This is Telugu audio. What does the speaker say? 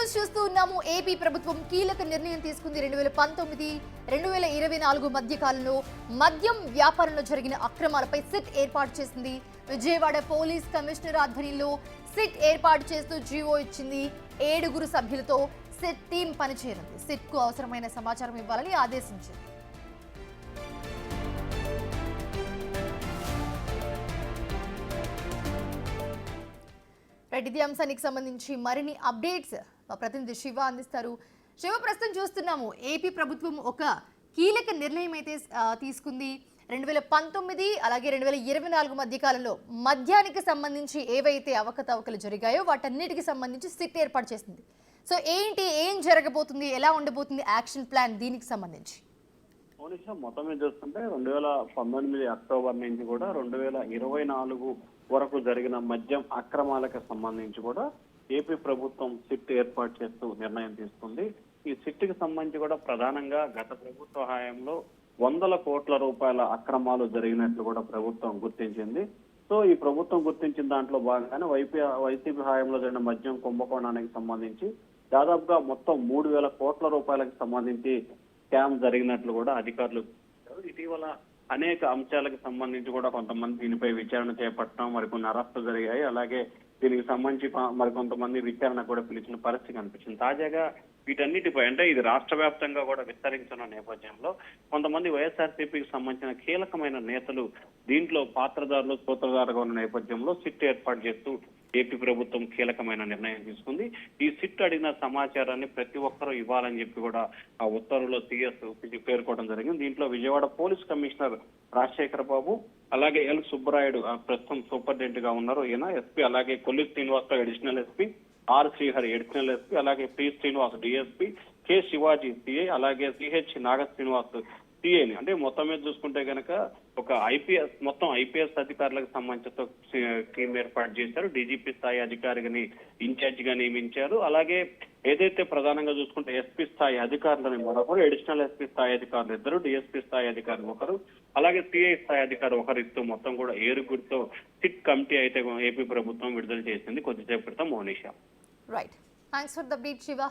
న్యూస్ చూస్తూ ఉన్నాము. ఏపీ ప్రభుత్వం కీలక నిర్ణయం తీసుకుంది. 2019-2024 మధ్య కాలంలో మద్యం వ్యాపారంలో జరిగిన అక్రమాలపై సిట్ ఏర్పాటు చేసింది. విజయవాడ పోలీస్ కమిషనర్ ఆధ్వర్యంలో సిట్ ఏర్పాటు చేస్తూ జీవో ఇచ్చింది. 7 సభ్యులతో సిట్ టీం పనిచేయనుంది. సిట్ కు అవసరమైన సమాచారం ఇవ్వాలని ఆదేశించింది. ఇదే అంశానికి సంబంధించి మరిన్ని అప్డేట్స్ మా ప్రతినిధి శివ అందిస్తారు. శివ, ప్రస్తుతం చూస్తున్నాము ఏపీ ప్రభుత్వం ఒక కీలక నిర్ణయం అయితే తీసుకుంది. 2019 అలాగే 2024 మధ్య కాలంలో మద్యానికి సంబంధించి ఏవైతే అవకతవకలు జరిగాయో వాటన్నిటికి సంబంధించి సిట్ ఏర్పాటు చేసింది. సో ఏం జరగబోతుంది, ఎలా ఉండబోతుంది యాక్షన్ ప్లాన్ దీనికి సంబంధించి? మొత్తం మీద చూస్తుంటే 2019 అక్టోబర్ నుంచి కూడా 2024 వరకు జరిగిన మద్యం అక్రమాలకు సంబంధించి కూడా ఏపీ ప్రభుత్వం సిట్ ఏర్పాటు చేస్తూ నిర్ణయం తీసుకుంది. ఈ సిట్కి సంబంధించి కూడా ప్రధానంగా గత ప్రభుత్వ హయాంలో 100 కోట్ల రూపాయల అక్రమాలు జరిగినట్లు కూడా ప్రభుత్వం గుర్తించింది. సో ఈ ప్రభుత్వం గుర్తించిన దాంట్లో భాగంగానే వైసీపీ హయాంలో జరిగిన మద్యం కుంభకోణానికి సంబంధించి దాదాపుగా మొత్తం 3,000 కోట్ల రూపాయలకు సంబంధించి స్కామ్ జరిగినట్లు కూడా అధికారులు ఇటీవల అనేక అంశాలకు సంబంధించి కూడా కొంతమంది దీనిపై విచారణ చేపట్టడం, మరికొన్ని అరెస్టులు జరిగాయి. అలాగే దీనికి సంబంధించి మరికొంతమంది విచారణ కూడా పిలిచిన పరిస్థితి కనిపించింది. తాజాగా వీటన్నిటిపై అంటే ఇది రాష్ట్ర వ్యాప్తంగా కూడా విస్తరించిన నేపథ్యంలో కొంతమంది వైఎస్ఆర్సీపీకి సంబంధించిన కీలకమైన నేతలు దీంట్లో పాత్రదారులు సూత్రధారుగా ఉన్న నేపథ్యంలో సిట్ ఏర్పాటు చేస్తూ ఏపీ ప్రభుత్వం కీలకమైన నిర్ణయం తీసుకుంది. ఈ సిట్ అడిగిన సమాచారాన్ని ప్రతి ఒక్కరూ ఇవ్వాలని చెప్పి కూడా ఆ ఉత్తర్వులో సిఎస్ పేర్కోవడం జరిగింది. దీంట్లో విజయవాడ పోలీస్ కమిషనర్ రాజశేఖర బాబు, అలాగే ఎల్ సుబ్బరాయుడు ప్రస్తుతం సూపరింటెండెంట్ గా ఉన్నారు ఈయన ఎస్పీ, అలాగే Kolli Srinivasarao additional SP, R Srihari additional SP, అలాగే P Srinivas DSP, K Shivaji CI, అలాగే సిహెచ్ నాగ శ్రీనివాస్ సిఐని అంటే మొత్తం మీద చూసుకుంటే కనుక ఒక ఐపీఎస్ అధికారులకు సంబంధించిన టీం ఏర్పాటు చేశారు. డీజీపీ స్థాయి అధికారిని ఇన్ఛార్జ్ గా నియమించారు. అలాగే ఏదైతే ప్రధానంగా చూసుకుంటే ఎస్పీ స్థాయి అధికారులని మరొకరు, అడిషనల్ ఎస్పీ స్థాయి అధికారులు 2, డిఎస్పీ స్థాయి అధికారులు 1, అలాగే సిఐ స్థాయి అధికారి 1 ఇస్తూ మొత్తం కూడా 7 సిట్ కమిటీ అయితే ఏపీ ప్రభుత్వం విడుదల చేసింది కొద్దిసేపు క్రితం. Monisha. Right, thanks for the beat Shiva.